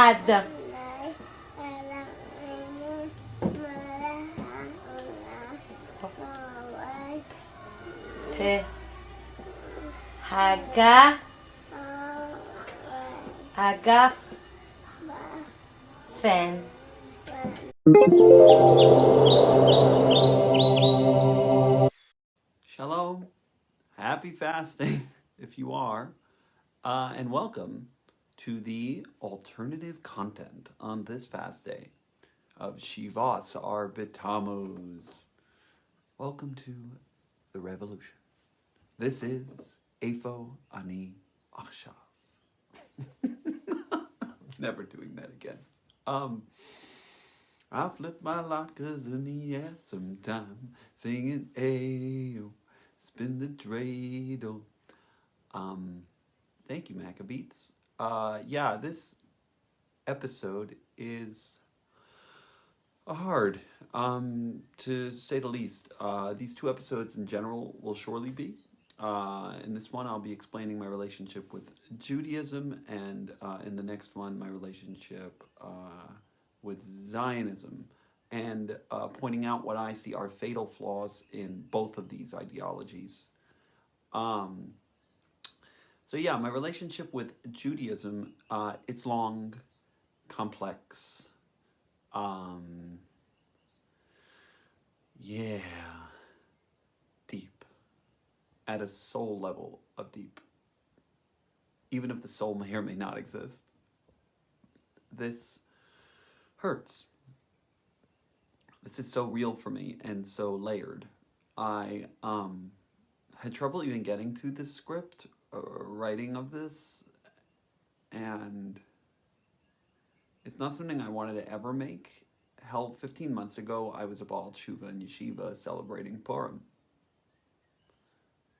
אחד. אגף פן. Shalom, happy fasting if you are, and welcome to the alternative content on this fast day of Shivas Ar B'Tammuz. Welcome to the revolution. This is Eifo Ani Achshav. Never doing that again. I flip my lockers in the air sometime, singing Ayo, spin the dreidel. Thank you, Maccabeats. Yeah, this episode is hard, to say the least. These two episodes in general will surely be. In this one, I'll be explaining my relationship with Judaism, and in the next one, my relationship with Zionism, and pointing out what I see are fatal flaws in both of these ideologies. So yeah, my relationship with Judaism, it's long, complex, yeah, deep, at a soul level of deep, even if the soul may or may not exist. This hurts. This is so real for me and so layered. I had trouble even getting to the script or writing of this, and it's not something I wanted to ever make. Hell, 15 months ago, I was a Baal Tshuva in Yeshiva celebrating Purim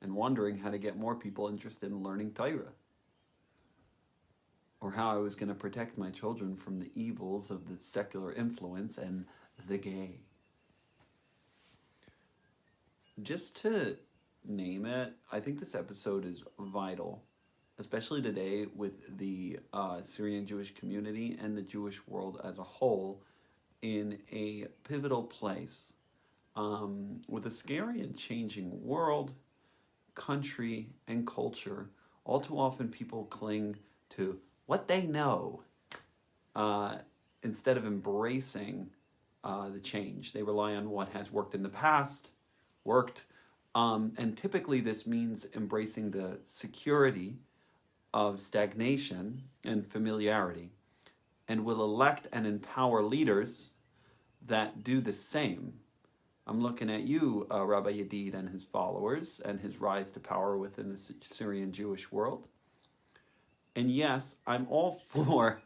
and wondering how to get more people interested in learning Torah, or how I was going to protect my children from the evils of the secular influence and the gay. Just to name it, I think this episode is vital, especially today with the Syrian Jewish community and the Jewish world as a whole in a pivotal place, with a scary and changing world, country, and culture. All too often people cling to what they know, instead of embracing the change. They rely on what has worked in the past, and typically this means embracing the security of stagnation and familiarity, and will elect and empower leaders that do the same. I'm looking at you, Rabbi Yedid and his followers, and his rise to power within the Syrian Jewish world. And yes, I'm all for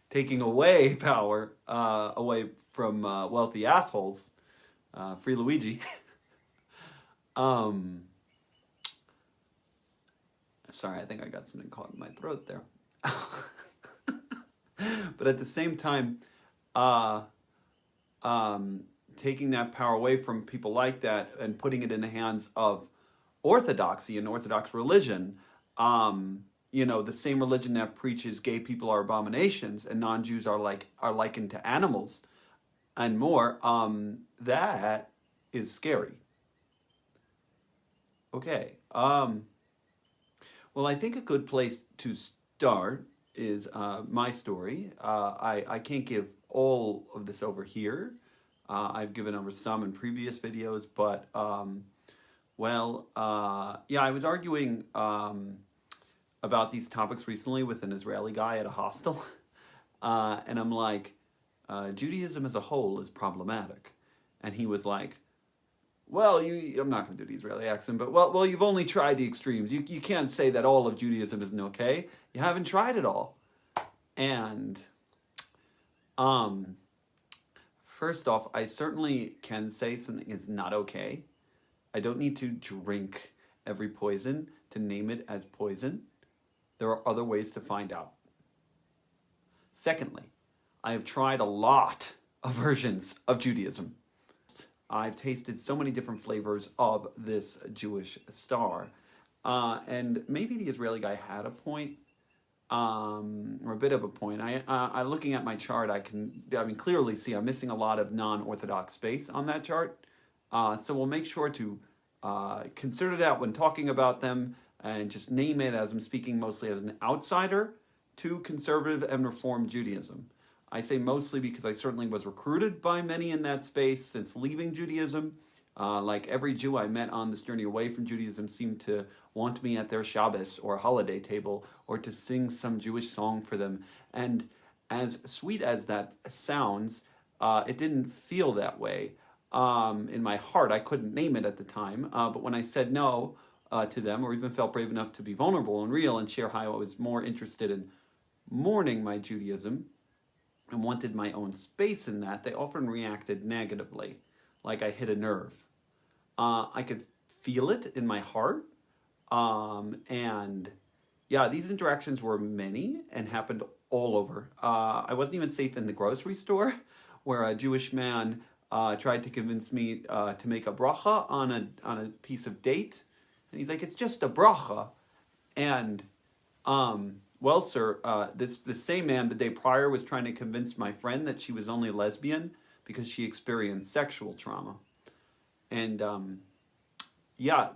taking away power away from wealthy assholes. Free Luigi. Sorry, I think I got something caught in my throat there. But at the same time, taking that power away from people like that and putting it in the hands of orthodoxy and Orthodox religion, the same religion that preaches gay people are abominations and non-Jews are likened to animals and more, that is scary. Okay. Well, I think a good place to start is my story. I can't give all of this over here. I've given over some in previous videos, but I was arguing about these topics recently with an Israeli guy at a hostel, and I'm like, Judaism as a whole is problematic, and he was like, well, I'm not going to do the Israeli accent, but well, you've only tried the extremes. You can't say that all of Judaism isn't okay. You haven't tried it all. And first off, I certainly can say something is not okay. I don't need to drink every poison to name it as poison. There are other ways to find out. Secondly, I have tried a lot of versions of Judaism. I've tasted so many different flavors of this Jewish star. And maybe the Israeli guy had a point, or a bit of a point. I looking at my chart, I mean, clearly see I'm missing a lot of non-orthodox space on that chart. So we'll make sure to consider that when talking about them, and just name it as I'm speaking mostly as an outsider to conservative and reformed Judaism. I say mostly because I certainly was recruited by many in that space since leaving Judaism. Like every Jew I met on this journey away from Judaism seemed to want me at their Shabbos or holiday table, or to sing some Jewish song for them. And as sweet as that sounds, it didn't feel that way. In my heart, I couldn't name it at the time, but when I said no to them, or even felt brave enough to be vulnerable and real and share how I was more interested in mourning my Judaism and wanted my own space in that, they often reacted negatively, like I hit a nerve. I could feel it in my heart, and yeah, these interactions were many and happened all over. I wasn't even safe in the grocery store, where a Jewish man tried to convince me to make a bracha on a piece of date, and he's like, "It's just a bracha," and well, sir, the same man the day prior was trying to convince my friend that she was only lesbian because she experienced sexual trauma. And yeah,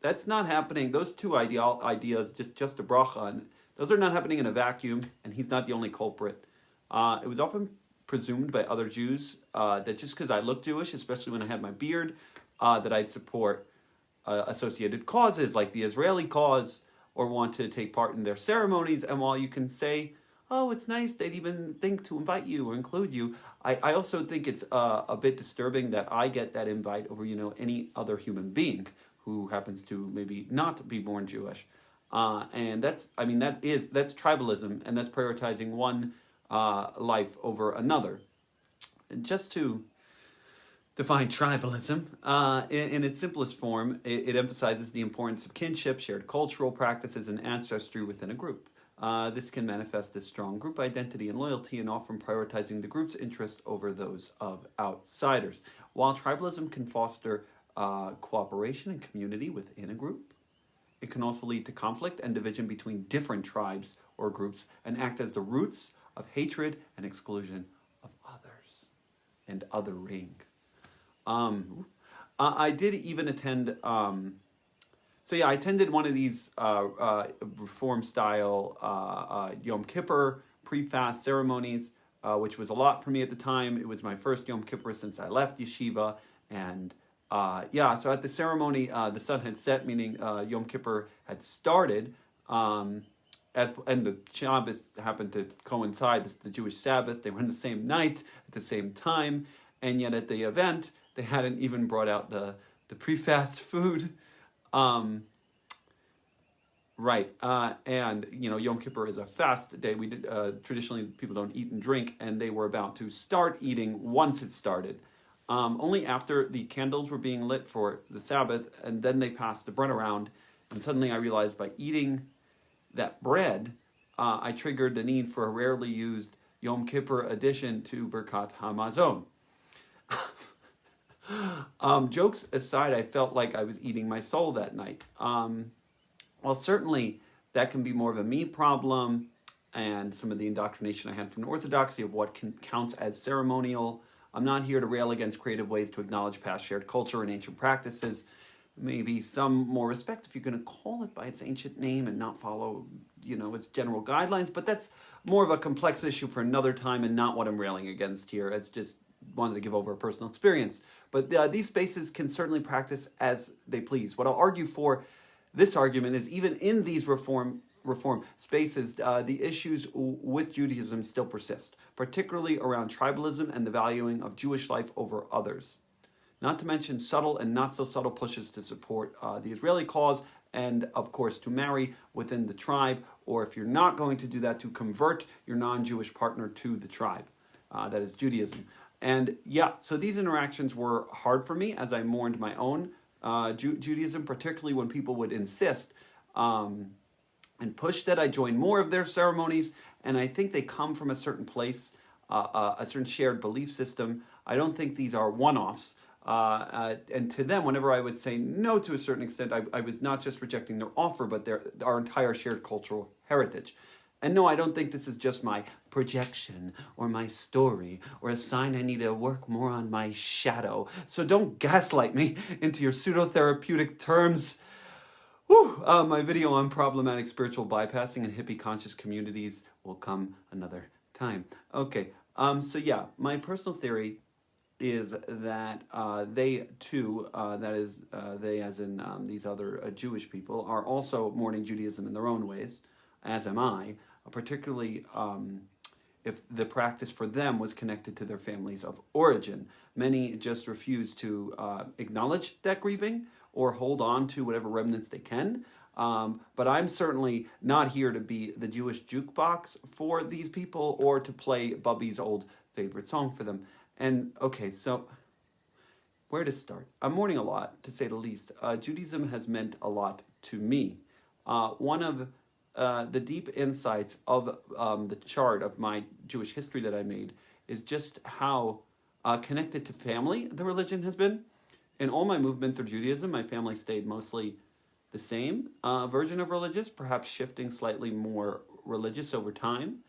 that's not happening. Those two ideas, just a bracha, and those are not happening in a vacuum, and he's not the only culprit. It was often presumed by other Jews that just because I looked Jewish, especially when I had my beard, that I'd support associated causes like the Israeli cause, or want to take part in their ceremonies. And while you can say, "Oh, it's nice they'd even think to invite you or include you," I also think it's a bit disturbing that I get that invite over, any other human being who happens to maybe not be born Jewish. And that's tribalism, and that's prioritizing one life over another. And just to define tribalism, in its simplest form, it emphasizes the importance of kinship, shared cultural practices, and ancestry within a group. This can manifest as strong group identity and loyalty, and often prioritizing the group's interest over those of outsiders. While tribalism can foster cooperation and community within a group, it can also lead to conflict and division between different tribes or groups, and act as the roots of hatred and exclusion of others and othering. I did even attend, I attended one of these Reform style Yom Kippur pre-fast ceremonies, which was a lot for me at the time. It was my first Yom Kippur since I left yeshiva, and so at the ceremony, the sun had set, meaning Yom Kippur had started, and the Shabbos happened to coincide. This is the Jewish Sabbath. They were on the same night at the same time, and yet at the event, they hadn't even brought out the pre-fast food. And Yom Kippur is a fast day. We did traditionally people don't eat and drink, and they were about to start eating once it started. Only after the candles were being lit for the Sabbath, and then they passed the bread around, and suddenly I realized by eating that bread, I triggered the need for a rarely used Yom Kippur addition to Birkat HaMazon. Jokes aside, I felt like I was eating my soul that night. Well, certainly that can be more of a me problem, and some of the indoctrination I had from the orthodoxy of what counts as ceremonial. I'm not here to rail against creative ways to acknowledge past shared culture and ancient practices. Maybe some more respect if you're going to call it by its ancient name and not follow, its general guidelines. But that's more of a complex issue for another time, and not what I'm railing against here. It's just wanted to give over a personal experience. But these spaces can certainly practice as they please. What I'll argue for this argument is even in these reform spaces, the issues with Judaism still persist, particularly around tribalism and the valuing of Jewish life over others. Not to mention subtle and not so subtle pushes to support the Israeli cause, and of course to marry within the tribe, or if you're not going to do that, to convert your non-Jewish partner to the tribe. That is Judaism. And so these interactions were hard for me as I mourned my own Judaism, particularly when people would insist and push that I join more of their ceremonies. And I think they come from a certain place, a certain shared belief system. I don't think these are one-offs. And to them, whenever I would say no to a certain extent, I was not just rejecting their offer, but our entire shared cultural heritage. And no, I don't think this is just my projection or my story or a sign I need to work more on my shadow. So don't gaslight me into your pseudo-therapeutic terms. Whew, my video on problematic spiritual bypassing in hippie conscious communities will come another time. Okay, so yeah, my personal theory is that they too, that is, they as in these other Jewish people, are also mourning Judaism in their own ways, as am I, particularly if the practice for them was connected to their families of origin. Many just refuse to acknowledge that grieving or hold on to whatever remnants they can. But I'm certainly not here to be the Jewish jukebox for these people or to play Bubby's old favorite song for them. And okay, so where to start? I'm mourning a lot, to say the least. Judaism has meant a lot to me. One of the deep insights of the chart of my Jewish history that I made is just how connected to family the religion has been. In all my movement through Judaism, my family stayed mostly the same version of religious, perhaps shifting slightly more religious over time.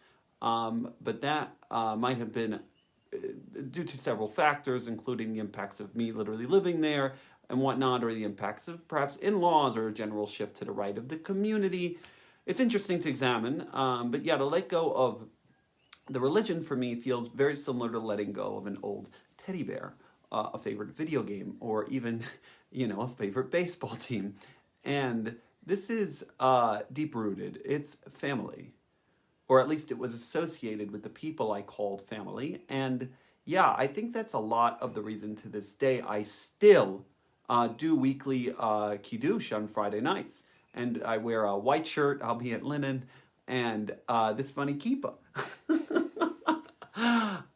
But that might have been due to several factors, including the impacts of me literally living there and whatnot, or the impacts of perhaps in-laws or a general shift to the right of the community. It's interesting to examine, but yeah, to let go of the religion for me feels very similar to letting go of an old teddy bear, a favorite video game, or even, a favorite baseball team. And this is deep-rooted. It's family. Or at least it was associated with the people I called family. And yeah, I think that's a lot of the reason to this day I still do weekly kiddush on Friday nights. And I wear a white shirt, albeit linen, and this funny kippah.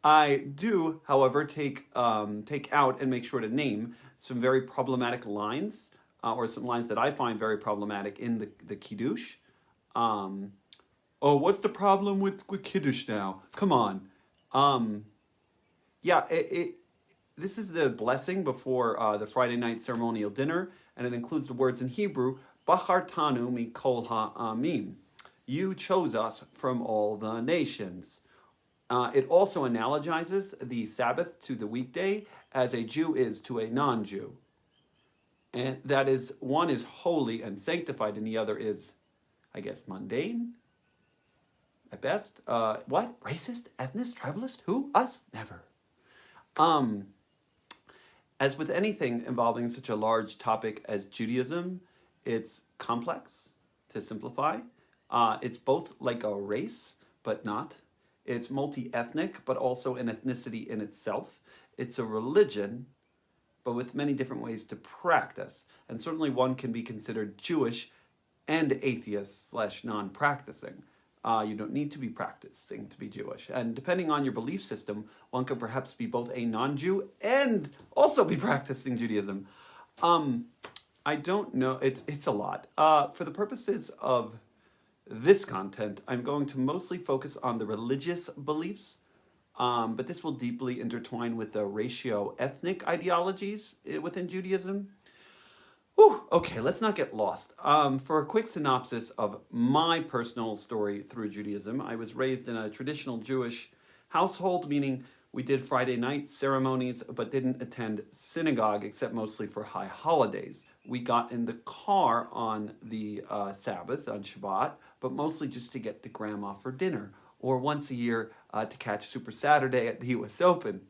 I do, however, take out and make sure to name some very problematic lines, or some lines that I find very problematic in the kiddush. Oh, what's the problem with kiddush now? Come on. Yeah, this is the blessing before the Friday night ceremonial dinner, and it includes the words in Hebrew, Bachartanu mikol ha'amim. You chose us from all the nations. It also analogizes the Sabbath to the weekday as a Jew is to a non-Jew. And that is, one is holy and sanctified, and the other is, I guess, mundane? At best, what? Racist? Ethnicist? Tribalist? Who? Us? Never. As with anything involving such a large topic as Judaism, it's complex, to simplify. It's both like a race, but not. It's multi-ethnic, but also an ethnicity in itself. It's a religion, but with many different ways to practice. And certainly one can be considered Jewish and atheist/non-practicing. You don't need to be practicing to be Jewish. And depending on your belief system, one could perhaps be both a non-Jew and also be practicing Judaism. I don't know. It's a lot. For the purposes of this content, I'm going to mostly focus on the religious beliefs, but this will deeply intertwine with the ratio-ethnic ideologies within Judaism. Whew, okay, let's not get lost. For a quick synopsis of my personal story through Judaism, I was raised in a traditional Jewish household, meaning we did Friday night ceremonies, but didn't attend synagogue except mostly for high holidays. We got in the car on the Sabbath, on Shabbat, but mostly just to get to grandma for dinner, or once a year to catch Super Saturday at the US Open.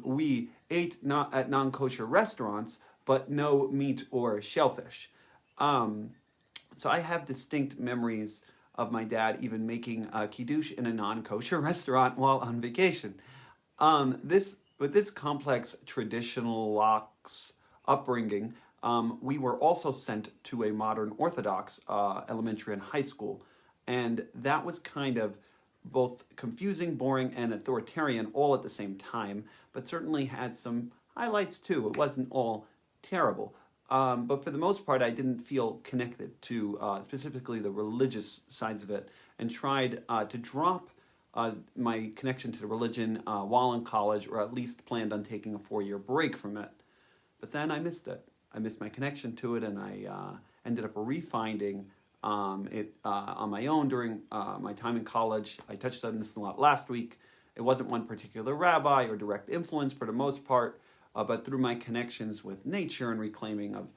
We ate not at non-kosher restaurants, but no meat or shellfish. So I have distinct memories of my dad even making kiddush in a non-kosher restaurant while on vacation. With this complex traditional Orthodox upbringing, we were also sent to a modern Orthodox elementary and high school. And that was kind of both confusing, boring, and authoritarian all at the same time, but certainly had some highlights too. It wasn't all terrible. But for the most part, I didn't feel connected to specifically the religious sides of it, and tried to drop my connection to the religion while in college, or at least planned on taking a 4-year break from it. But then I missed it. I missed my connection to it, and I ended up refinding it on my own during my time in college. I touched on this a lot last week. It wasn't one particular rabbi or direct influence for the most part, but through my connections with nature and reclaiming of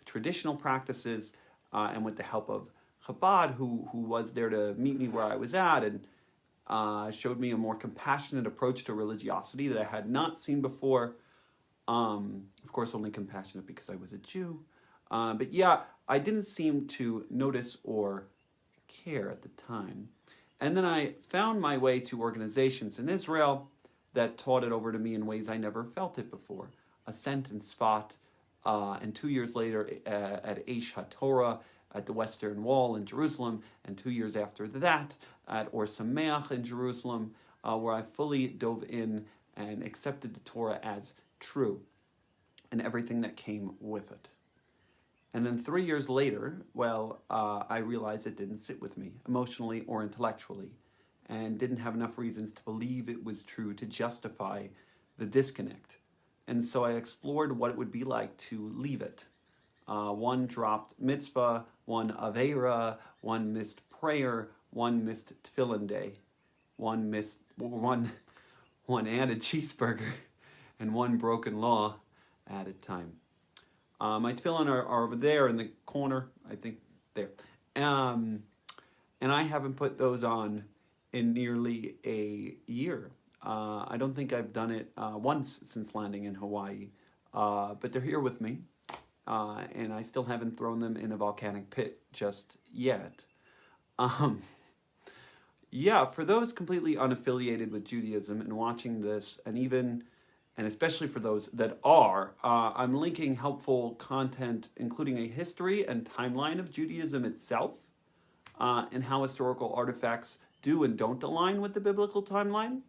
traditional practices, and with the help of Chabad, who was there to meet me where I was at and showed me a more compassionate approach to religiosity that I had not seen before. Of course, only compassionate because I was a Jew. But yeah, I didn't seem to notice or care at the time. And then I found my way to organizations in Israel that taught it over to me in ways I never felt it before. Ascent and Sfat, and 2 years later at Eish HaTorah at the Western Wall in Jerusalem, and 2 years after that at Or Sameach in Jerusalem, where I fully dove in and accepted the Torah as true and everything that came with it. And then 3 years later, I realized it didn't sit with me emotionally or intellectually, and didn't have enough reasons to believe it was true to justify the disconnect. And so I explored what it would be like to leave it. One dropped mitzvah, one aveira, one missed prayer, one missed tefillin day, one added cheeseburger, and one broken law added time. My tefillin are over there in the corner, I think there. And I haven't put those on in nearly a year. I don't think I've done it once since landing in Hawaii, but they're here with me, and I still haven't thrown them in a volcanic pit just yet. For those completely unaffiliated with Judaism and watching this, and especially for those that are, I'm linking helpful content, including a history and timeline of Judaism itself, and how historical artifacts do and don't align with the biblical timeline,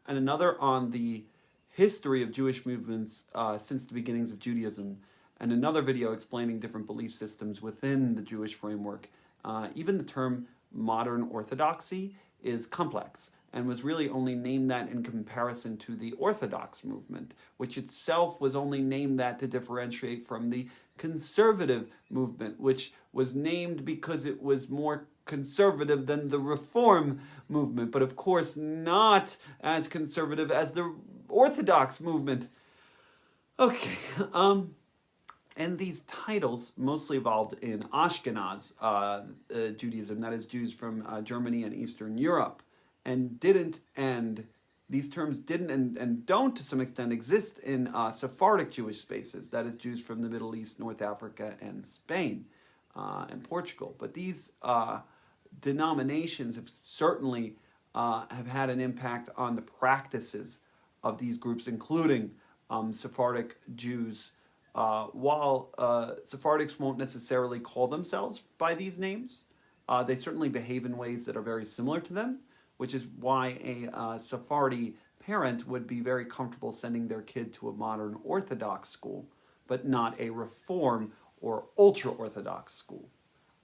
and another on the history of Jewish movements since the beginnings of Judaism, and another video explaining different belief systems within the Jewish framework. Even the term modern orthodoxy is complex, and was really only named that in comparison to the Orthodox movement, which itself was only named that to differentiate from the conservative movement, which was named because it was more conservative than the Reform movement, but of course not as conservative as the Orthodox movement. Okay, and these titles mostly evolved in Ashkenaz Judaism, that is Jews from Germany and Eastern Europe, and these terms didn't and don't to some extent exist in Sephardic Jewish spaces, that is Jews from the Middle East, North Africa, and Spain, and Portugal. But these denominations have certainly have had an impact on the practices of these groups, including Sephardic Jews. While Sephardics won't necessarily call themselves by these names, they certainly behave in ways that are very similar to them, which is why a Sephardi parent would be very comfortable sending their kid to a modern Orthodox school, but not a Reform or ultra-Orthodox school.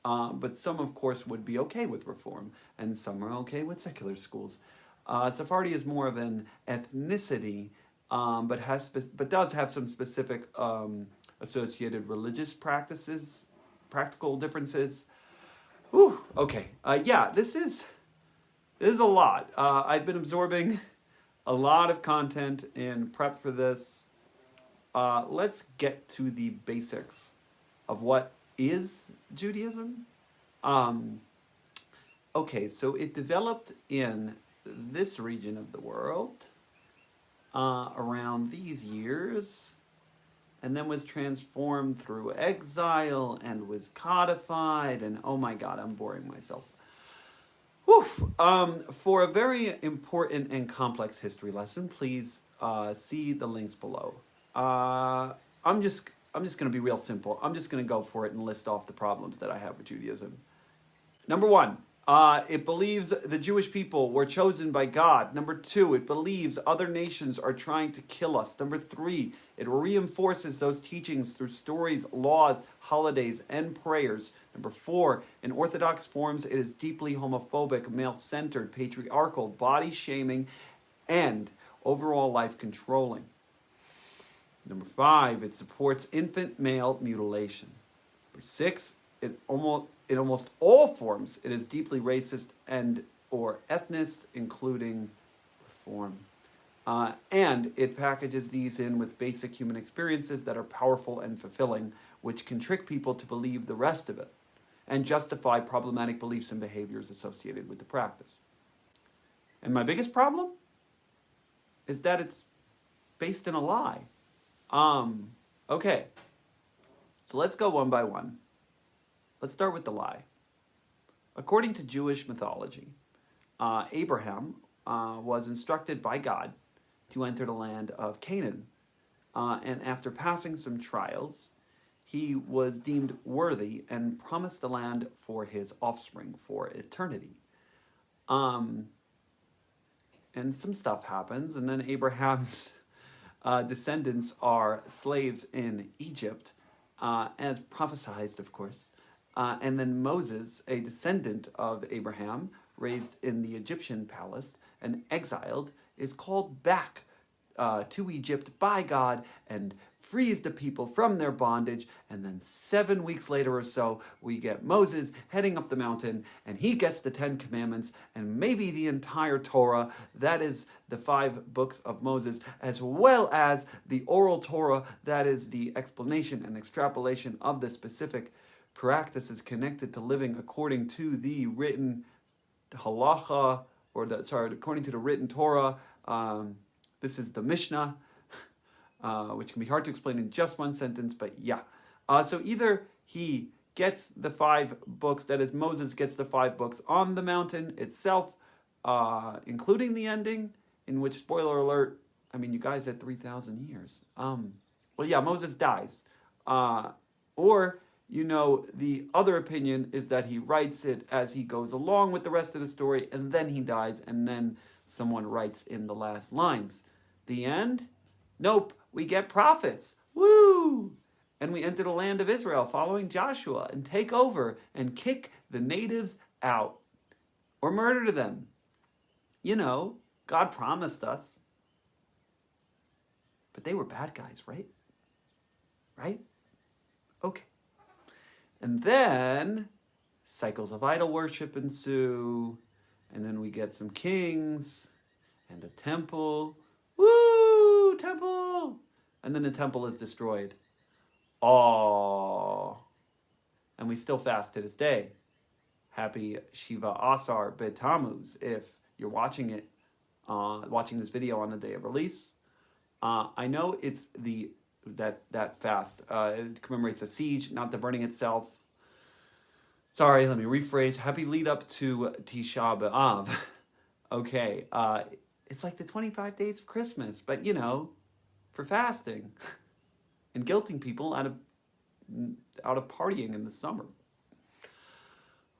But some, of course, would be okay with Reform, and some are okay with secular schools. Sephardi is more of an ethnicity, but does have some specific associated religious practices, practical differences. Whew, okay, this is a lot. I've been absorbing a lot of content in prep for this. Let's get to the basics of what is Judaism. Okay, so it developed in this region of the world around these years, and then was transformed through exile and was codified, and oh my God, I'm boring myself. For a very important and complex history lesson, please see the links below. I'm just going to be real simple. I'm just going to go for it and list off the problems that I have with Judaism. Number one, it believes the Jewish people were chosen by God. Number two, it believes other nations are trying to kill us. Number three, it reinforces those teachings through stories, laws, holidays, and prayers. Number four, in Orthodox forms, it is deeply homophobic, male-centered, patriarchal, body-shaming, and overall life-controlling. Number five, it supports infant male mutilation. Number six, in almost all forms, it is deeply racist and or ethnist, including reform. And it packages these in with basic human experiences that are powerful and fulfilling, which can trick people to believe the rest of it and justify problematic beliefs and behaviors associated with the practice. And my biggest problem is that it's based in a lie. Okay, so let's go one by one. Let's start with the lie. According to Jewish mythology, Abraham was instructed by God to enter the land of Canaan. And after passing some trials, he was deemed worthy and promised the land for his offspring for eternity. And some stuff happens, and then Abraham's descendants are slaves in Egypt, as prophesied, of course. And then Moses, a descendant of Abraham, raised in the Egyptian palace and exiled, is called back to Egypt by God and frees the people from their bondage. And then 7 weeks later or so, we get Moses heading up the mountain, and he gets the 10 Commandments and maybe the entire Torah. That is the 5 books of Moses, as well as the oral Torah. That is the explanation and extrapolation of the specific practices connected to living according to the written halacha, according to the written Torah. This is the Mishnah, which can be hard to explain in just one sentence, but yeah. So either he gets the 5 books, that is, Moses gets the 5 books on the mountain itself, including the ending, in which, spoiler alert, I mean, you guys had 3,000 years. Well, yeah, Moses dies. Or, the other opinion is that he writes it as he goes along with the rest of the story, and then he dies, and then someone writes in the last lines. The end? Nope, we get prophets. Woo! And we enter the land of Israel following Joshua and take over and kick the natives out or murder them. God promised us. But they were bad guys, right? Right? Okay. And then cycles of idol worship ensue, and then we get some kings and a temple. Woo! Temple! And then the temple is destroyed. Oh. And we still fast to this day. Happy Shiva Asar B'Tammuz if you're watching this video on the day of release. I know it's that fast. It commemorates a siege, not the burning itself. Sorry, let me rephrase. Happy lead up to Tisha B'Av. Okay, it's like the 25 days of Christmas, but for fasting and guilting people out of partying in the summer.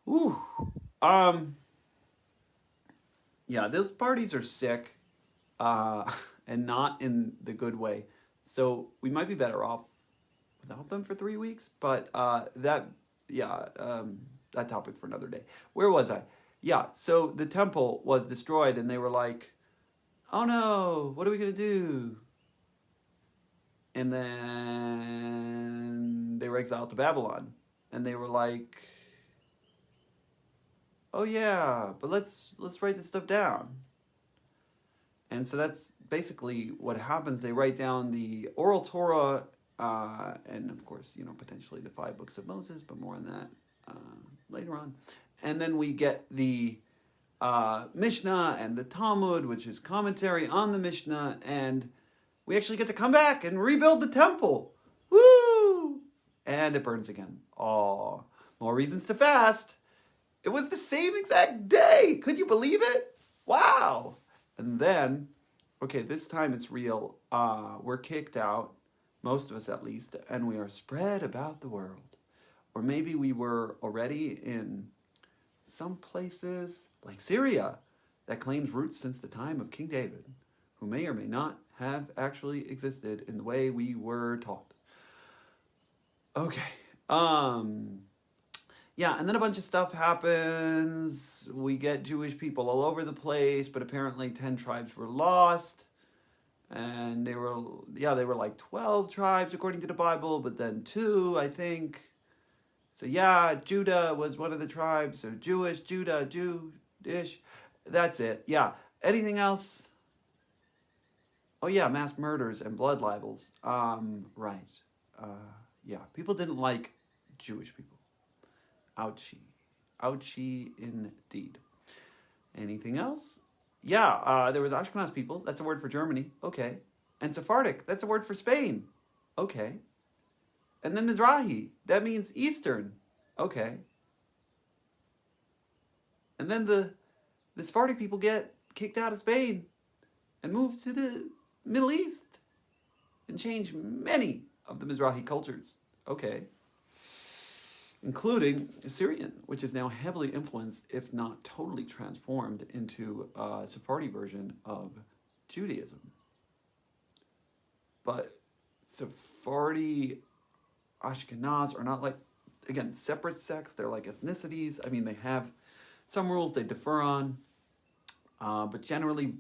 Ooh. Yeah, those parties are sick, and not in the good way. So we might be better off without them for 3 weeks, but that topic for another day. Where was I? Yeah, so the temple was destroyed, and they were like, oh no, what are we going to do? And then they were exiled to Babylon, and they were like, oh yeah, but let's write this stuff down. And so that's basically what happens. They write down the oral Torah, and of course, potentially the 5 books of Moses, but more on that later on. And then we get the Mishnah and the Talmud, which is commentary on the Mishnah, and we actually get to come back and rebuild the temple. Woo! And it burns again. Oh, more reasons to fast. It was the same exact day. Could you believe it? Wow. And then, okay, this time it's real. We're kicked out, most of us at least, and we are spread about the world. Or maybe we were already in some places, like Syria, that claims roots since the time of King David, who may or may not have actually existed in the way we were taught. Okay. Yeah, and then a bunch of stuff happens. We get Jewish people all over the place, but apparently 10 tribes were lost. And they were like 12 tribes according to the Bible, but then 2, I think. So yeah, Judah was one of the tribes, so Jewish, Judah, Jewish. That's it. Yeah. Anything else? Oh yeah, mass murders and blood libels. Right. Yeah, people didn't like Jewish people. Ouchie. Ouchie indeed. Anything else? Yeah, there was Ashkenaz people. That's a word for Germany. Okay. And Sephardic. That's a word for Spain. Okay. And then Mizrahi. That means Eastern. Okay. And then the Sephardic people get kicked out of Spain and move to the Middle East and change many of the Mizrahi cultures. Okay. Including Syrian, which is now heavily influenced, if not totally transformed, into a Sephardi version of Judaism. But Sephardi Ashkenaz are not like, again, separate sects. They're like ethnicities. I mean, they have some rules they differ on, but generally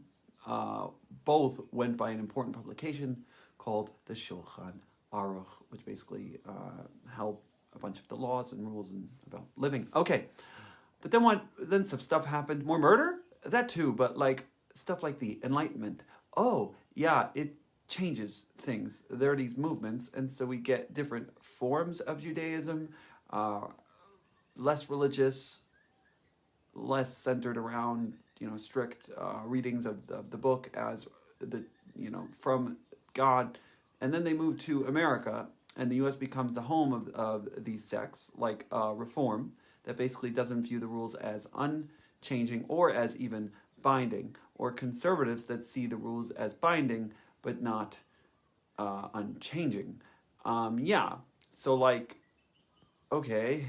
both went by an important publication called the Shulchan Aruch, which basically held a bunch of the laws and rules and about living. Okay, but then some stuff happened. More murder? That too, but like stuff like the Enlightenment. Oh, yeah, it changes things. There are these movements, and so we get different forms of Judaism, less religious, less centered around strict readings of the book as from God, and then they move to America, and the U.S. becomes the home of these sects like Reform, that basically doesn't view the rules as unchanging or as even binding, or conservatives that see the rules as binding but not unchanging. So like, okay,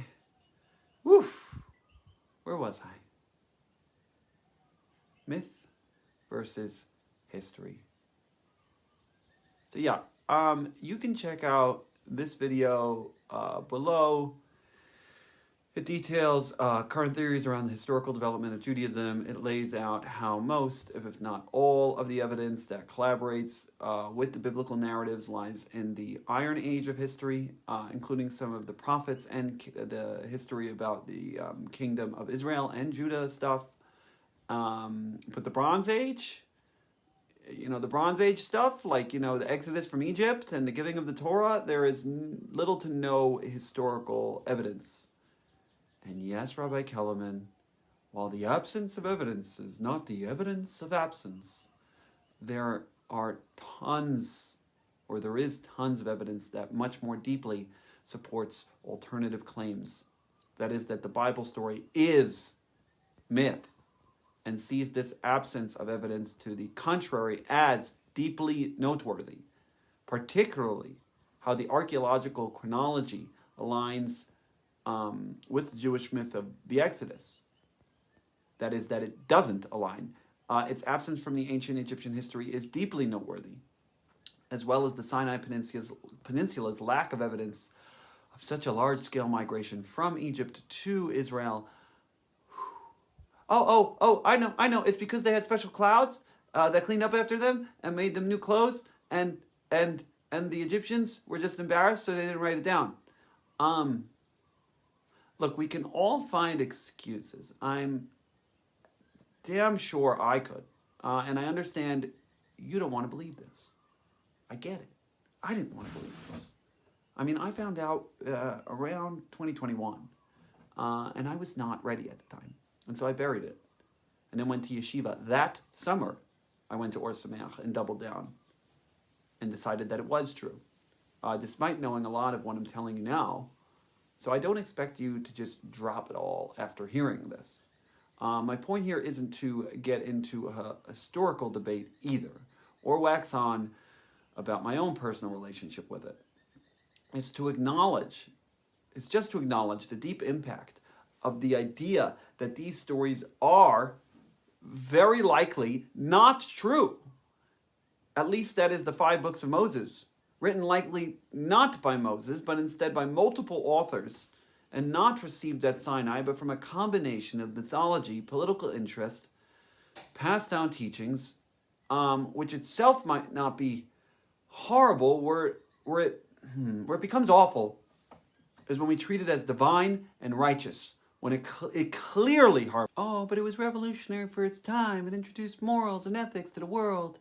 where was I? Myth versus history. So yeah, you can check out this video below. It details current theories around the historical development of Judaism. It lays out how most, if not all, of the evidence that collaborates with the biblical narratives lies in the Iron Age of history, including some of the prophets and the history about the kingdom of Israel and Judah stuff. But the Bronze Age, the Bronze Age stuff, like, the Exodus from Egypt and the giving of the Torah, there is little to no historical evidence. And yes, Rabbi Kellerman, while the absence of evidence is not the evidence of absence, there is tons of evidence that much more deeply supports alternative claims. That is, that the Bible story is myth, and sees this absence of evidence to the contrary as deeply noteworthy, particularly how the archaeological chronology aligns with the Jewish myth of the Exodus. That is, that it doesn't align. Its absence from the ancient Egyptian history is deeply noteworthy, as well as the Sinai Peninsula's lack of evidence of such a large-scale migration from Egypt to Israel. Oh, I know. It's because they had special clouds that cleaned up after them and made them new clothes, and the Egyptians were just embarrassed, so they didn't write it down. Look, we can all find excuses. I'm damn sure I could. And I understand you don't want to believe this. I get it. I didn't want to believe this. I mean, I found out around 2021, and I was not ready at the time. And so I buried it. And then went to yeshiva. That summer, I went to Or Sameach and doubled down and decided that it was true, despite knowing a lot of what I'm telling you now. So I don't expect you to just drop it all after hearing this. My point here isn't to get into a historical debate either, or wax on about my own personal relationship with it. It's just to acknowledge the deep impact of the idea that these stories are very likely not true. At least that is the 5 books of Moses, written likely not by Moses, but instead by multiple authors, and not received at Sinai, but from a combination of mythology, political interest, passed down teachings, which itself might not be horrible, where it becomes awful, is when we treat it as divine and righteous, when it clearly harms. Oh, but it was revolutionary for its time. It introduced morals and ethics to the world.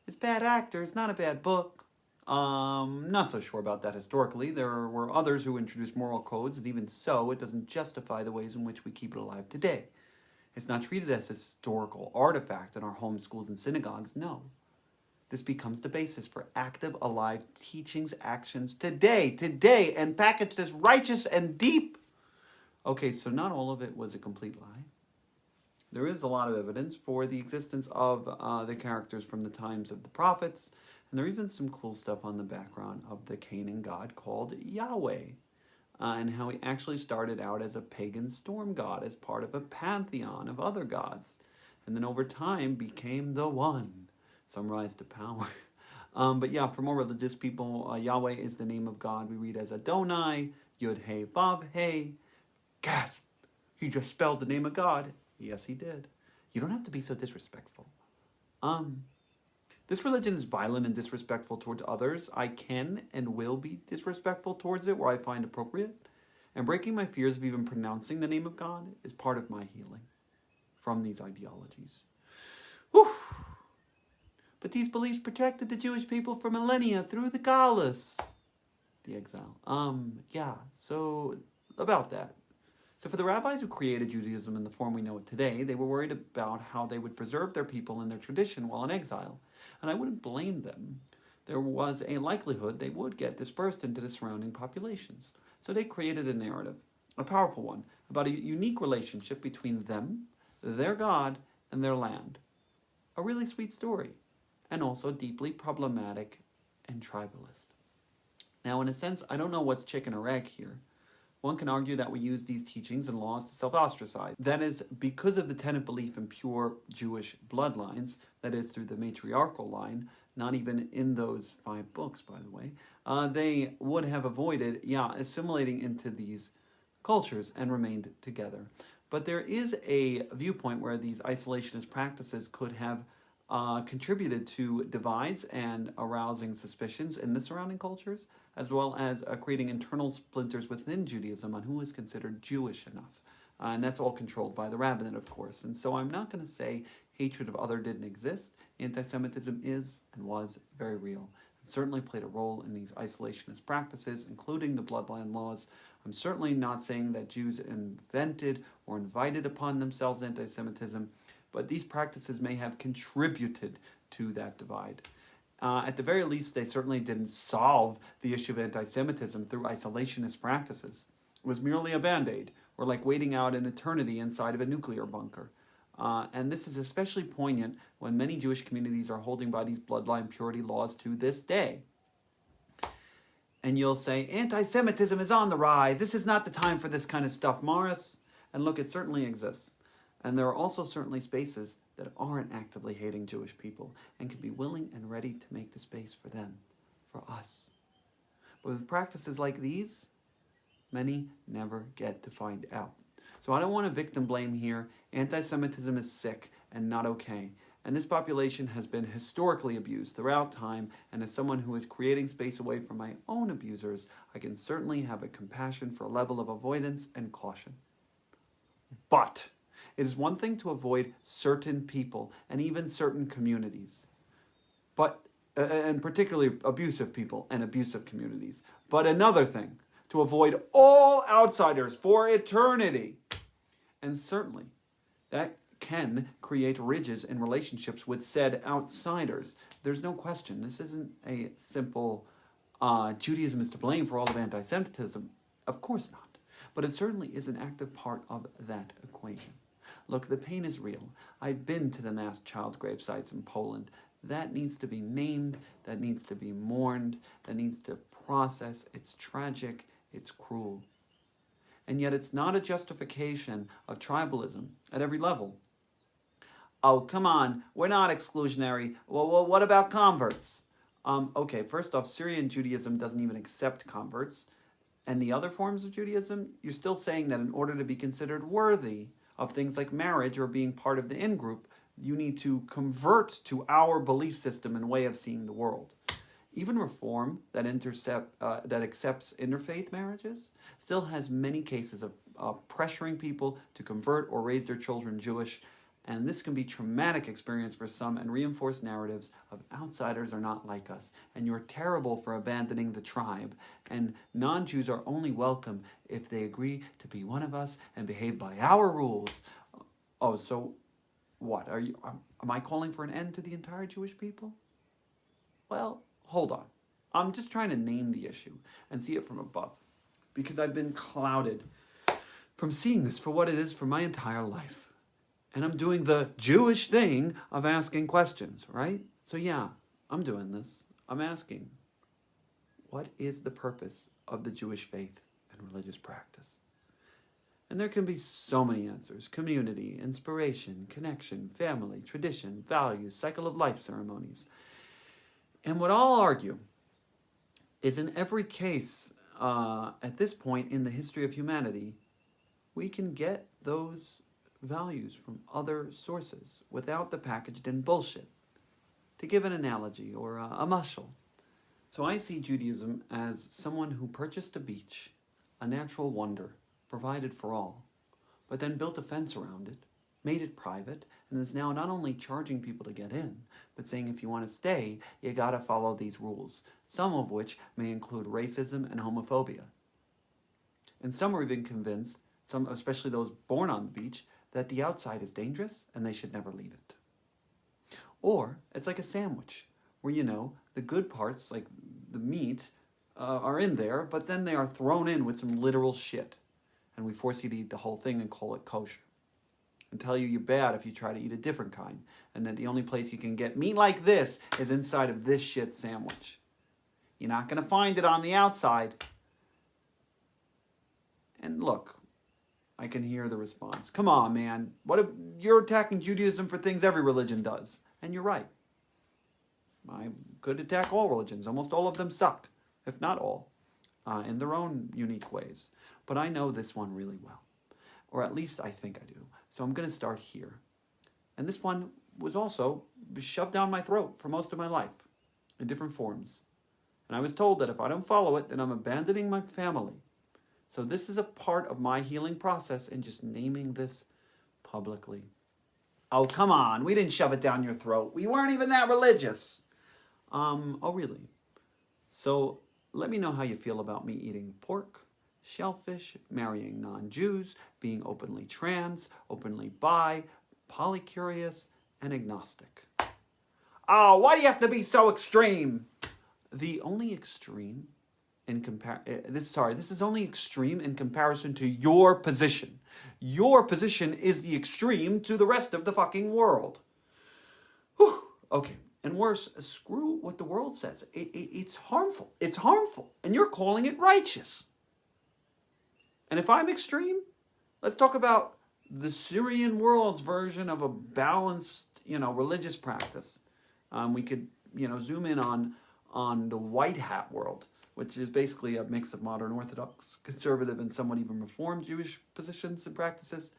It's bad actor. It's not a bad book. Not so sure about that historically. There were others who introduced moral codes, and even so, it doesn't justify the ways in which we keep it alive today. It's not treated as a historical artifact in our home schools and synagogues, no. This becomes the basis for active, alive teachings, actions today, and packaged as righteous and deep. Okay, so not all of it was a complete lie. There is a lot of evidence for the existence of the characters from the times of the prophets, and there are even some cool stuff on the background of the Canaan god called Yahweh, and how he actually started out as a pagan storm god, as part of a pantheon of other gods, and then over time became the one. Some rise to power. But yeah, for more religious people, Yahweh is the name of God we read as Adonai, Yud He Vav He. Gasp! He just spelled the name of God. Yes, he did. You don't have to be so disrespectful. This religion is violent and disrespectful towards others. I can and will be disrespectful towards it where I find appropriate. And breaking my fears of even pronouncing the name of God is part of my healing from these ideologies. Whew. But these beliefs protected the Jewish people for millennia through the Galus, the exile. Yeah, so about that. So for the rabbis who created Judaism in the form we know it today, they were worried about how they would preserve their people and their tradition while in exile. And I wouldn't blame them. There was a likelihood they would get dispersed into the surrounding populations. So they created a narrative, a powerful one, about a unique relationship between them, their God, and their land. A really sweet story, and also deeply problematic and tribalist. Now, in a sense, I don't know what's chicken or egg here. One can argue that we use these teachings and laws to self-ostracize. That is, because of the tenet belief in pure Jewish bloodlines, that is, through the matriarchal line, not even in those 5 books, by the way, they would have avoided, assimilating into these cultures and remained together. But there is a viewpoint where these isolationist practices could have contributed to divides and arousing suspicions in the surrounding cultures, as well as creating internal splinters within Judaism on who is considered Jewish enough. And that's all controlled by the rabbinate, of course. And so I'm not going to say hatred of other didn't exist. Anti-Semitism is and was very real. It certainly played a role in these isolationist practices, including the bloodline laws. I'm certainly not saying that Jews invented or invited upon themselves anti-Semitism, but these practices may have contributed to that divide. At the very least, they certainly didn't solve the issue of anti-Semitism through isolationist practices. It was merely a band-aid, or like waiting out an eternity inside of a nuclear bunker. And this is especially poignant when many Jewish communities are holding by these bloodline purity laws to this day. And you'll say, anti-Semitism is on the rise. This is not the time for this kind of stuff, Morris. And look, it certainly exists. And there are also certainly spaces that aren't actively hating Jewish people and can be willing and ready to make the space for them, for us. But with practices like these, many never get to find out. So I don't want to victim blame here. Anti-Semitism is sick and not okay. And this population has been historically abused throughout time, and as someone who is creating space away from my own abusers, I can certainly have a compassion for a level of avoidance and caution. But it is one thing to avoid certain people and even certain communities, and particularly abusive people and abusive communities. But another thing to avoid all outsiders for eternity. And certainly that can create ridges in relationships with said outsiders. There's no question. This isn't a simple Judaism is to blame for all of anti-Semitism. Of course not. But it certainly is an active part of that equation. Look, the pain is real. I've been to the mass child grave sites in Poland. That needs to be named, that needs to be mourned, that needs to process. It's tragic, it's cruel. And yet it's not a justification of tribalism at every level. Oh, come on, we're not exclusionary. Well, what about converts? Okay, first off, Syrian Judaism doesn't even accept converts. And the other forms of Judaism, you're still saying that in order to be considered worthy of things like marriage or being part of the in-group, you need to convert to our belief system and way of seeing the world. Even Reform, that accepts interfaith marriages, still has many cases of pressuring people to convert or raise their children Jewish, and this can be a traumatic experience for some and reinforce narratives of outsiders are not like us, and you're terrible for abandoning the tribe, and non-Jews are only welcome if they agree to be one of us and behave by our rules. Oh, so what? Am I calling for an end to the entire Jewish people? Well, hold on. I'm just trying to name the issue and see it from above, because I've been clouded from seeing this for what it is for my entire life. And I'm doing the Jewish thing of asking questions, right? So yeah, I'm doing this. I'm asking, what is the purpose of the Jewish faith and religious practice? And there can be so many answers: community, inspiration, connection, family, tradition, values, cycle of life ceremonies. And what I'll argue is, in every case at this point in the history of humanity, we can get those values from other sources without the packaged in bullshit. To give an analogy or a mashal. So I see Judaism as someone who purchased a beach, a natural wonder, provided for all, but then built a fence around it, made it private, and is now not only charging people to get in, but saying if you want to stay, you gotta follow these rules, some of which may include racism and homophobia. And some are even convinced, some, especially those born on the beach, that the outside is dangerous and they should never leave it. Or it's like a sandwich, where, the good parts, like the meat, are in there, but then they are thrown in with some literal shit. And we force you to eat the whole thing and call it kosher. And tell you you're bad if you try to eat a different kind. And that the only place you can get meat like this is inside of this shit sandwich. You're not going to find it on the outside. And look, I can hear the response. Come on, man. What if you're attacking Judaism for things every religion does? And you're right. I could attack all religions. Almost all of them suck, if not all, in their own unique ways. But I know this one really well. Or at least I think I do. So I'm going to start here. And this one was also shoved down my throat for most of my life in different forms. And I was told that if I don't follow it, then I'm abandoning my family. So this is a part of my healing process in just naming this publicly. Oh, come on. We didn't shove it down your throat. We weren't even that religious. Oh, really? So let me know how you feel about me eating pork, shellfish, marrying non-Jews, being openly trans, openly bi, polycurious, and agnostic. Oh, why do you have to be so extreme? The only extreme this is only extreme in comparison to your position. Your position is the extreme to the rest of the fucking world. Whew. Okay, and worse, screw what the world says. It's harmful. It's harmful, and you're calling it righteous. And if I'm extreme, let's talk about the Syrian world's version of a balanced, religious practice. We could, zoom in on the white hat world, which is basically a mix of modern Orthodox, conservative, and somewhat even Reformed Jewish positions and practices.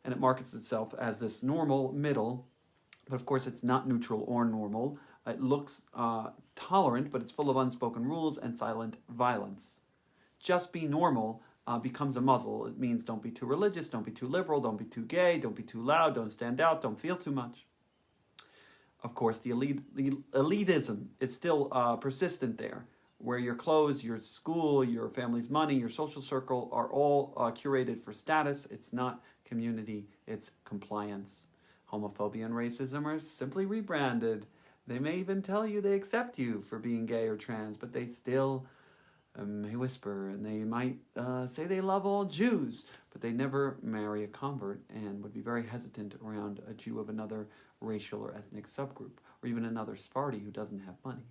And it markets itself as this normal middle, but of course it's not neutral or normal. It looks tolerant, but it's full of unspoken rules and silent violence. Just be normal becomes a muzzle. It means don't be too religious, don't be too liberal, don't be too gay, don't be too loud, don't stand out, don't feel too much. Of course, the elitism is still persistent there, where your clothes, your school, your family's money, your social circle are all curated for status. It's not community, it's compliance. Homophobia and racism are simply rebranded. They may even tell you they accept you for being gay or trans, but they still may whisper, and they might say they love all Jews, but they never marry a convert and would be very hesitant around a Jew of another racial or ethnic subgroup, or even another Sephardi who doesn't have money,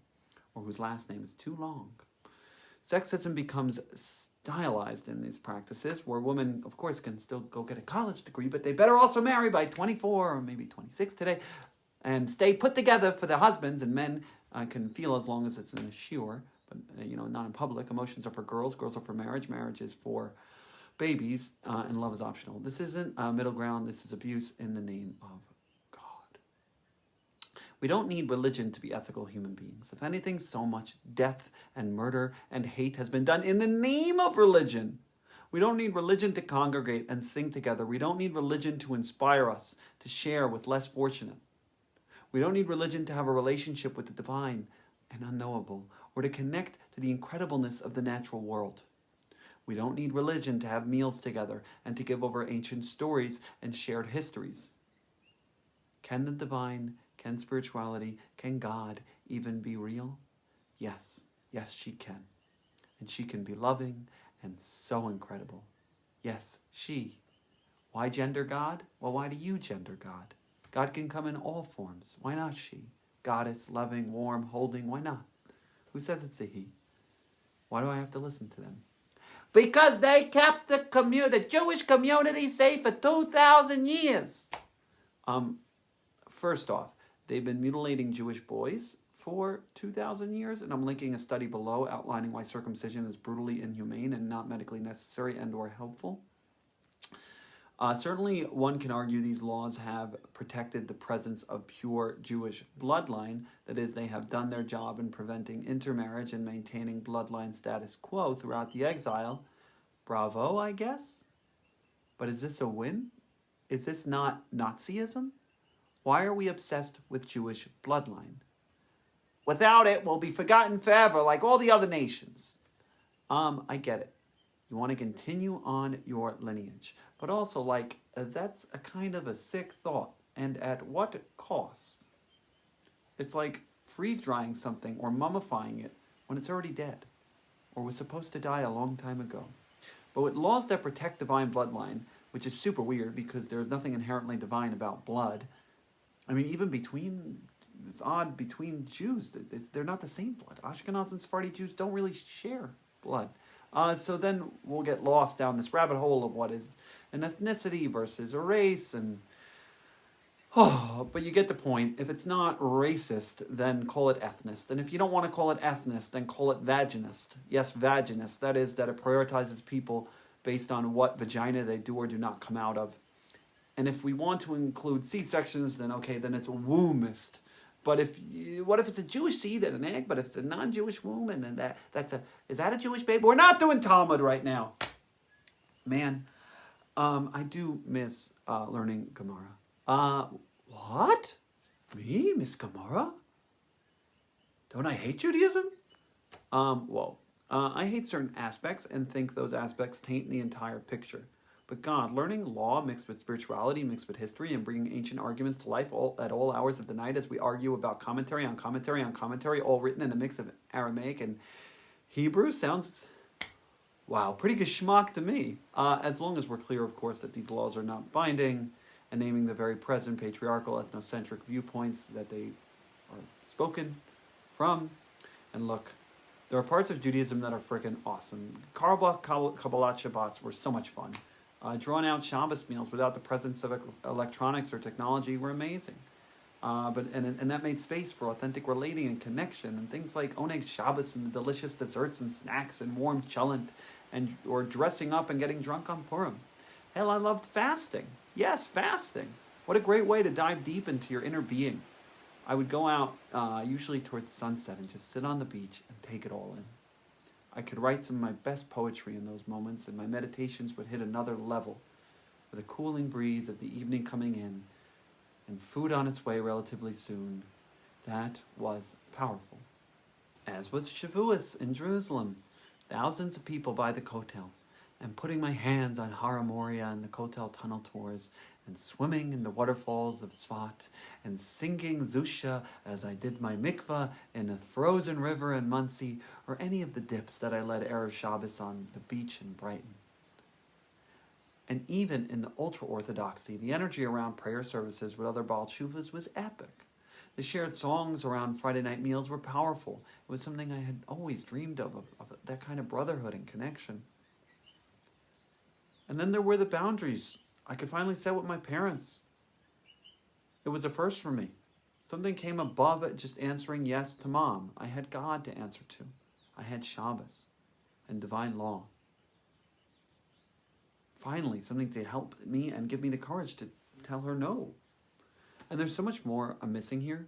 or whose last name is too long. Sexism becomes stylized in these practices, where women, of course, can still go get a college degree, but they better also marry by 24 or maybe 26 today, and stay put together for their husbands, and men can feel as long as it's in a shiur, but not in public. Emotions are for girls, girls are for marriage, marriage is for babies, and love is optional. This isn't middle ground, this is abuse in the name of God. We don't need religion to be ethical human beings. If anything, so much death and murder and hate has been done in the name of religion. We don't need religion to congregate and sing together. We don't need religion to inspire us to share with less fortunate. We don't need religion to have a relationship with the divine and unknowable, or to connect to the incredibleness of the natural world. We don't need religion to have meals together and to give over ancient stories and shared histories. Can the divine, can spirituality, can God even be real? Yes, yes she can. And she can be loving and so incredible. Yes, she. Why gender God? Well, why do you gender God? God can come in all forms. Why not she? Goddess, loving, warm, holding, why not? Who says it's a he? Why do I have to listen to them? Because they kept the Jewish community safe for 2,000 years. First off, they've been mutilating Jewish boys for 2,000 years, and I'm linking a study below outlining why circumcision is brutally inhumane and not medically necessary and or helpful. Certainly, one can argue these laws have protected the presence of pure Jewish bloodline. That is, they have done their job in preventing intermarriage and maintaining bloodline status quo throughout the exile. Bravo, I guess? But is this a win? Is this not Nazism? Why are we obsessed with Jewish bloodline? Without it, we'll be forgotten forever like all the other nations. I get it. You want to continue on your lineage. But also, that's a kind of a sick thought. And at what cost? It's like freeze-drying something or mummifying it when it's already dead, or was supposed to die a long time ago. But with laws that protect divine bloodline, which is super weird because there's nothing inherently divine about blood. I mean, even it's odd between Jews. They're not the same blood. Ashkenaz and Sephardi Jews don't really share blood. So then we'll get lost down this rabbit hole of what is an ethnicity versus a race. But you get the point. If it's not racist, then call it ethnist. And if you don't want to call it ethnist, then call it vaginist. Yes, vaginist. That is, that it prioritizes people based on what vagina they do or do not come out of. And if we want to include C-sections, then okay, then it's a wombist. But what if it's a Jewish seed and an egg, but if it's a non-Jewish womb, and then is that a Jewish baby? We're not doing Talmud right now. Man, I do miss learning Gemara. What? Me, Miss Gemara? Don't I hate Judaism? I hate certain aspects and think those aspects taint the entire picture. But God, learning law mixed with spirituality, mixed with history, and bringing ancient arguments to life at all hours of the night as we argue about commentary on commentary on commentary, all written in a mix of Aramaic and Hebrew, sounds, wow, pretty geschmack to me. As long as we're clear, of course, that these laws are not binding and naming the very present patriarchal, ethnocentric viewpoints that they are spoken from. And look, there are parts of Judaism that are freaking awesome. Kabbalah Shabbats were so much fun. Drawn-out Shabbos meals without the presence of electronics or technology were amazing. And that made space for authentic relating and connection, and things like Oneg Shabbos and the delicious desserts and snacks and warm cholent, or dressing up and getting drunk on Purim. Hell, I loved fasting. Yes, fasting. What a great way to dive deep into your inner being. I would go out usually towards sunset and just sit on the beach and take it all in. I could write some of my best poetry in those moments, and my meditations would hit another level with a cooling breeze of the evening coming in and food on its way relatively soon. That was powerful. As was Shavuos in Jerusalem. Thousands of people by the Kotel, and putting my hands on Har Moria and the Kotel tunnel tours, and swimming in the waterfalls of Sfat, and singing Zusha as I did my mikvah in a frozen river in Muncie, or any of the dips that I led Erev Shabbos on the beach in Brighton. And even in the ultra-orthodoxy, the energy around prayer services with other Baal Tshuvas was epic. The shared songs around Friday night meals were powerful. It was something I had always dreamed of that kind of brotherhood and connection. And then there were the boundaries. I could finally set with my parents. It was a first for me. Something came above it, just answering yes to mom. I had God to answer to. I had Shabbos and divine law. Finally, something to help me and give me the courage to tell her no. And there's so much more I'm missing here.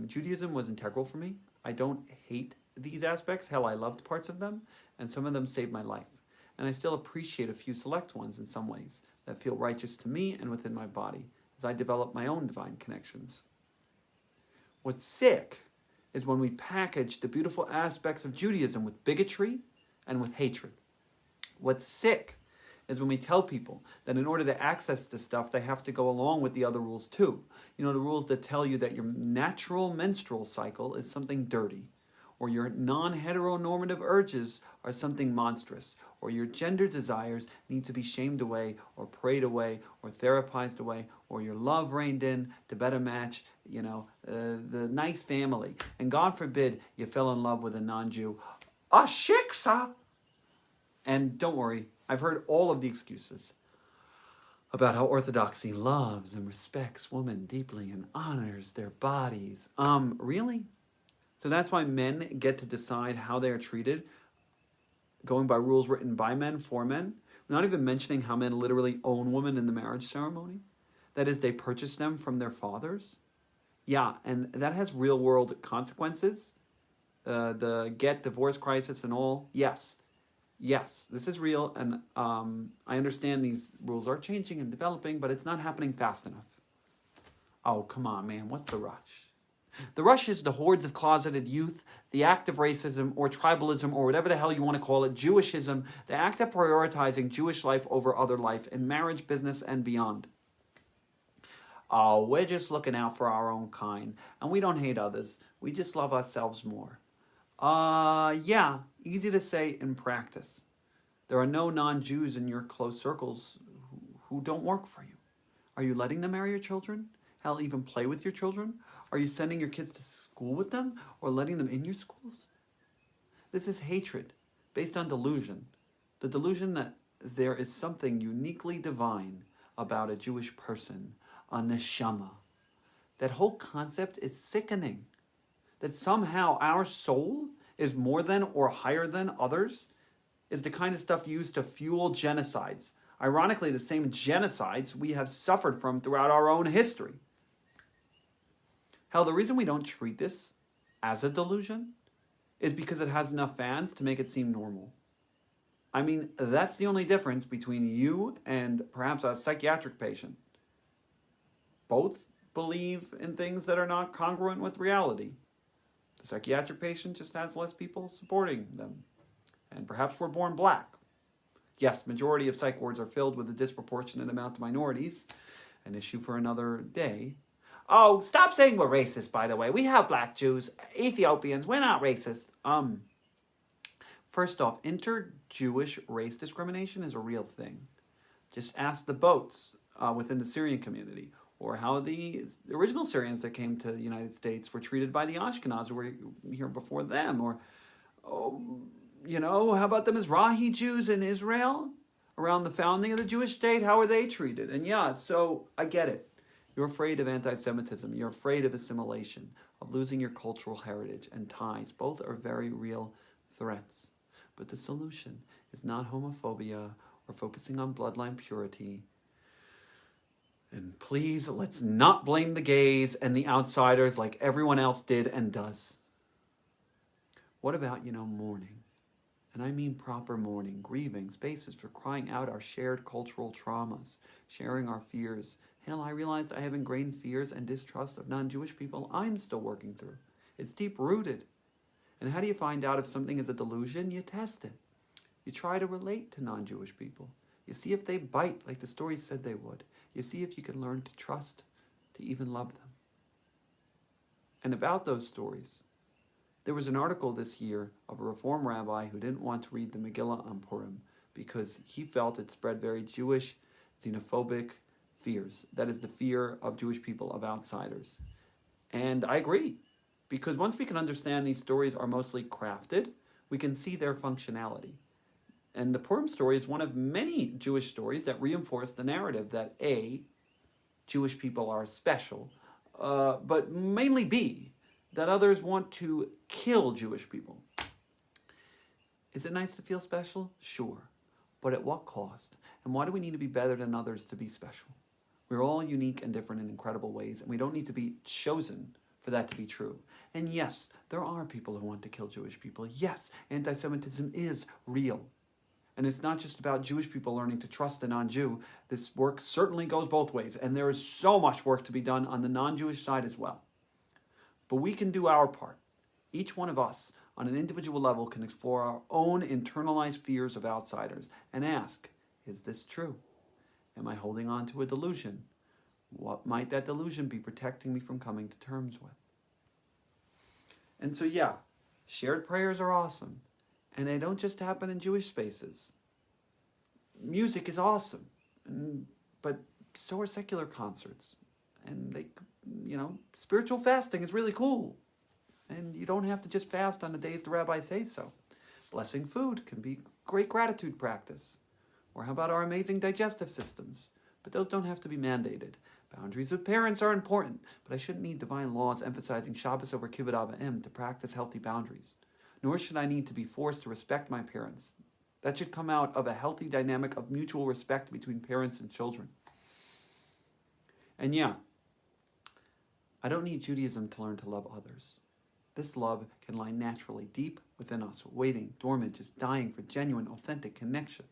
Judaism was integral for me. I don't hate these aspects. Hell, I loved parts of them, and some of them saved my life. And I still appreciate a few select ones in some ways that feel righteous to me and within my body as I develop my own divine connections. What's sick is when we package the beautiful aspects of Judaism with bigotry and with hatred. What's sick is when we tell people that in order to access this stuff, they have to go along with the other rules too. You know, the rules that tell you that your natural menstrual cycle is something dirty, or your non-heteronormative urges are something monstrous, or your gender desires need to be shamed away, or prayed away, or therapized away, or your love reined in to better match, the nice family. And God forbid you fell in love with a non-Jew. A shiksa! And don't worry, I've heard all of the excuses about how Orthodoxy loves and respects women deeply and honors their bodies. Really? So that's why men get to decide how they are treated, going by rules written by men for men. We're not even mentioning how men literally own women in the marriage ceremony. That is, they purchase them from their fathers. Yeah, and that has real world consequences. The get divorce crisis and all. Yes, this is real, and I understand these rules are changing and developing, but it's not happening fast enough. Oh, come on, man, what's the rush? The rush is the hordes of closeted youth, the act of racism or tribalism or whatever the hell you want to call it, Jewishism, the act of prioritizing Jewish life over other life in marriage, business, and beyond. Oh, we're just looking out for our own kind, and we don't hate others. We just love ourselves more. Yeah, easy to say in practice. There are no non-Jews in your close circles who don't work for you. Are you letting them marry your children? Hell, even play with your children? Are you sending your kids to school with them or letting them in your schools? This is hatred based on delusion. The delusion that there is something uniquely divine about a Jewish person, a neshama. That whole concept is sickening. That somehow our soul is more than or higher than others is the kind of stuff used to fuel genocides. Ironically, the same genocides we have suffered from throughout our own history. Hell, the reason we don't treat this as a delusion is because it has enough fans to make it seem normal. I mean, that's the only difference between you and perhaps a psychiatric patient. Both believe in things that are not congruent with reality. The psychiatric patient just has less people supporting them. And perhaps we're born black. Yes, majority of psych wards are filled with a disproportionate amount of minorities. An issue for another day. Oh, stop saying we're racist, by the way. We have black Jews, Ethiopians. We're not racist. First off, inter-Jewish race discrimination is a real thing. Just ask the boats within the Syrian community, or how the original Syrians that came to the United States were treated by the Ashkenaz who were here before them. Or, how about the Mizrahi Jews in Israel around the founding of the Jewish state? How were they treated? And yeah, so I get it. You're afraid of anti-Semitism. You're afraid of assimilation, of losing your cultural heritage and ties. Both are very real threats. But the solution is not homophobia or focusing on bloodline purity. And please, let's not blame the gays and the outsiders like everyone else did and does. What about, mourning? And I mean proper mourning, grieving, spaces for crying out our shared cultural traumas, sharing our fears. Hell, I realized I have ingrained fears and distrust of non-Jewish people I'm still working through. It's deep-rooted. And how do you find out if something is a delusion? You test it. You try to relate to non-Jewish people. You see if they bite like the stories said they would. You see if you can learn to trust, to even love them. And about those stories, there was an article this year of a Reform rabbi who didn't want to read the Meggilah on Purim because he felt it spread very Jewish, xenophobic fears. That is the fear of Jewish people, of outsiders. And I agree, because once we can understand these stories are mostly crafted, we can see their functionality. And the Purim story is one of many Jewish stories that reinforce the narrative that A, Jewish people are special, but mainly B, that others want to kill Jewish people. Is it nice to feel special? Sure. But at what cost? And why do we need to be better than others to be special? We're all unique and different in incredible ways, and we don't need to be chosen for that to be true. And yes, there are people who want to kill Jewish people. Yes, anti-Semitism is real. And it's not just about Jewish people learning to trust a non-Jew. This work certainly goes both ways, and there is so much work to be done on the non-Jewish side as well. But we can do our part. Each one of us, on an individual level, can explore our own internalized fears of outsiders and ask, is this true? Am I holding on to a delusion? What might that delusion be protecting me from coming to terms with? And so, yeah, shared prayers are awesome. And they don't just happen in Jewish spaces. Music is awesome. But so are secular concerts. And spiritual fasting is really cool. And you don't have to just fast on the days the rabbi says so. Blessing food can be great gratitude practice. Or how about our amazing digestive systems? But those don't have to be mandated. Boundaries with parents are important, but I shouldn't need divine laws emphasizing Shabbos over Kibbutz Avim to practice healthy boundaries. Nor should I need to be forced to respect my parents. That should come out of a healthy dynamic of mutual respect between parents and children. And yeah, I don't need Judaism to learn to love others. This love can lie naturally deep within us, waiting, dormant, just dying for genuine, authentic connection.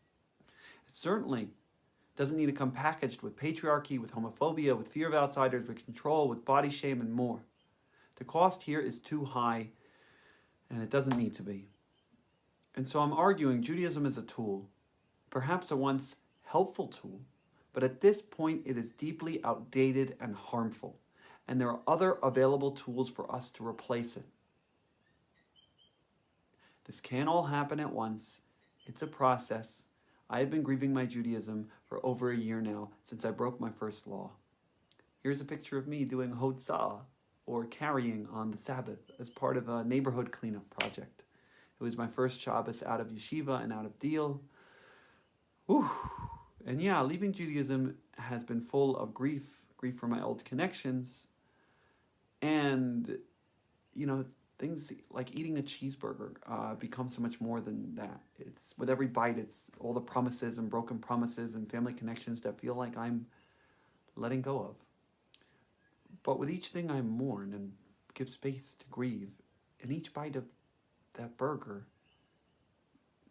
It certainly doesn't need to come packaged with patriarchy, with homophobia, with fear of outsiders, with control, with body shame, and more. The cost here is too high, and it doesn't need to be. And so I'm arguing Judaism is a tool, perhaps a once helpful tool, but at this point it is deeply outdated and harmful, and there are other available tools for us to replace it. This can't all happen at once. It's a process. I have been grieving my Judaism for over a year now, since I broke my first law. Here's a picture of me doing hotzah, or carrying on the Sabbath, as part of a neighborhood cleanup project. It was my first Shabbos out of yeshiva and out of deal. Whew. And yeah, leaving Judaism has been full of grief for my old connections, and, things like eating a cheeseburger become so much more than that. It's with every bite, it's all the promises and broken promises and family connections that feel like I'm letting go of. But with each thing I mourn and give space to grieve, and each bite of that burger,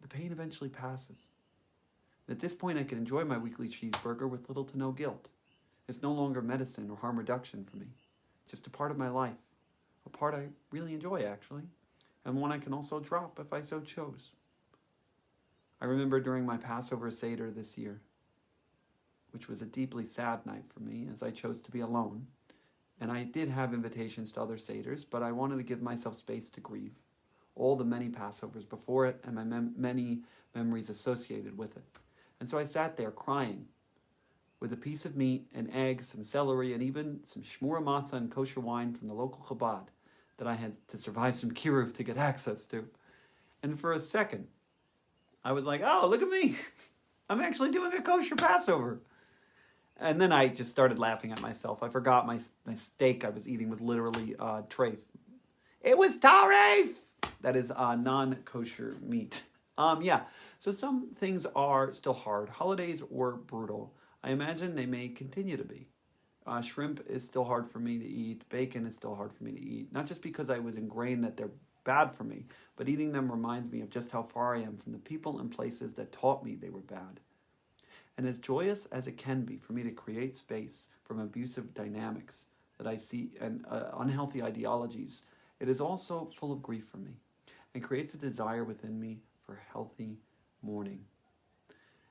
the pain eventually passes. And at this point, I can enjoy my weekly cheeseburger with little to no guilt. It's no longer medicine or harm reduction for me. Just a part of my life. A part I really enjoy, actually, and one I can also drop if I so chose. I remember during my Passover Seder this year, which was a deeply sad night for me, as I chose to be alone, and I did have invitations to other Seders, but I wanted to give myself space to grieve all the many Passovers before it and my many memories associated with it. And so I sat there crying, with a piece of meat, an egg, some celery, and even some shmura matzah and kosher wine from the local Chabad that I had to survive some kiruv to get access to. And for a second, I was like, oh, look at me. I'm actually doing a kosher Passover. And then I just started laughing at myself. I forgot my steak I was eating was literally treif. It was taref! That is non-kosher meat. So some things are still hard. Holidays were brutal. I imagine they may continue to be. Shrimp is still hard for me to eat. Bacon is still hard for me to eat. Not just because I was ingrained that they're bad for me, but eating them reminds me of just how far I am from the people and places that taught me they were bad. And as joyous as it can be for me to create space from abusive dynamics that I see and unhealthy ideologies, it is also full of grief for me and creates a desire within me for healthy mourning.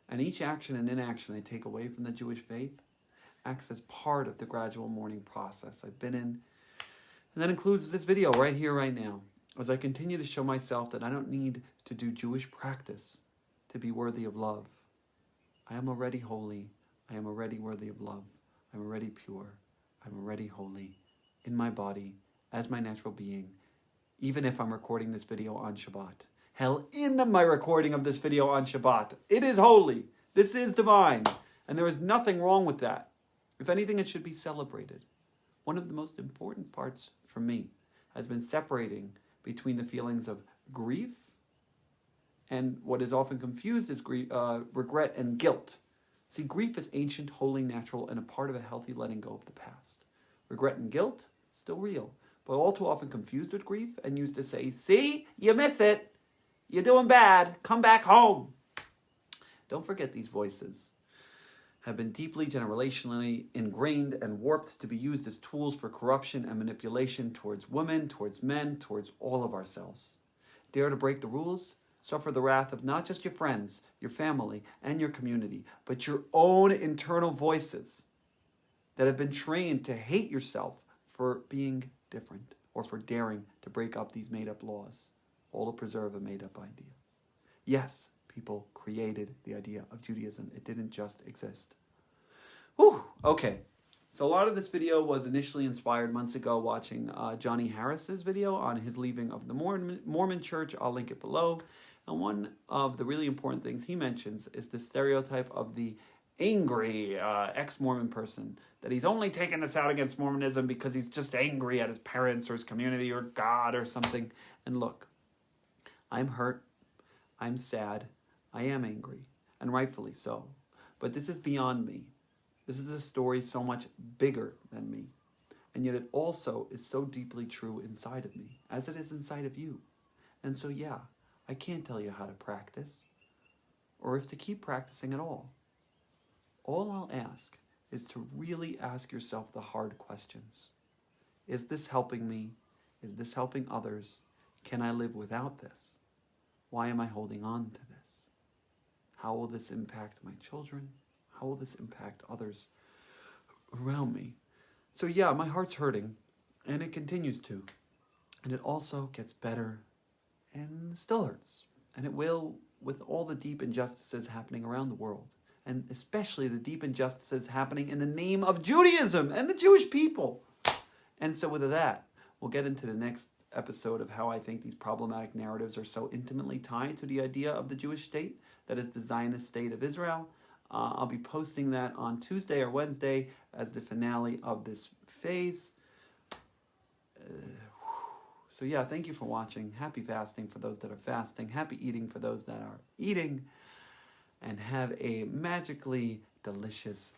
And each action and inaction I take away from the Jewish faith acts as part of the gradual mourning process I've been in. And that includes this video right here, right now, as I continue to show myself that I don't need to do Jewish practice to be worthy of love. I am already holy. I am already worthy of love. I'm already pure. I'm already holy in my body as my natural being, even if I'm recording this video on Shabbat. Hell, in my recording of this video on Shabbat, it is holy. This is divine. And there is nothing wrong with that. If anything, it should be celebrated. One of the most important parts for me has been separating between the feelings of grief and what is often confused as regret and guilt. See, grief is ancient, holy, natural, and a part of a healthy letting go of the past. Regret and guilt, still real, but all too often confused with grief and used to say, see, you miss it. You're doing bad. Come back home. Don't forget these voices have been deeply generationally ingrained and warped to be used as tools for corruption and manipulation towards women, towards men, towards all of ourselves. Dare to break the rules? Suffer the wrath of not just your friends, your family, and your community, but your own internal voices that have been trained to hate yourself for being different or for daring to break up these made-up laws, all to preserve a made-up idea. Yes, people created the idea of Judaism. It didn't just exist. Whew, okay. So a lot of this video was initially inspired months ago watching Johnny Harris's video on his leaving of the Mormon church. I'll link it below. And one of the really important things he mentions is the stereotype of the angry ex-Mormon person, that he's only taking this out against Mormonism because he's just angry at his parents or his community or God or something. And look, I'm hurt, I'm sad, I am angry, and rightfully so. But this is beyond me. This is a story so much bigger than me. And yet it also is so deeply true inside of me, as it is inside of you. And so yeah, I can't tell you how to practice, or if to keep practicing at all. All I'll ask is to really ask yourself the hard questions. Is this helping me? Is this helping others? Can I live without this? Why am I holding on to this? How will this impact my children? How will this impact others around me? So yeah, my heart's hurting, and it continues to. And it also gets better and still hurts. And it will with all the deep injustices happening around the world. And especially the deep injustices happening in the name of Judaism and the Jewish people. And so with that, we'll get into the next episode of how I think these problematic narratives are so intimately tied to the idea of the Jewish state, that is the Zionist state of Israel. I'll be posting that on Tuesday or Wednesday as the finale of this phase. So yeah, thank you for watching. Happy fasting for those that are fasting. Happy eating for those that are eating. And have a magically delicious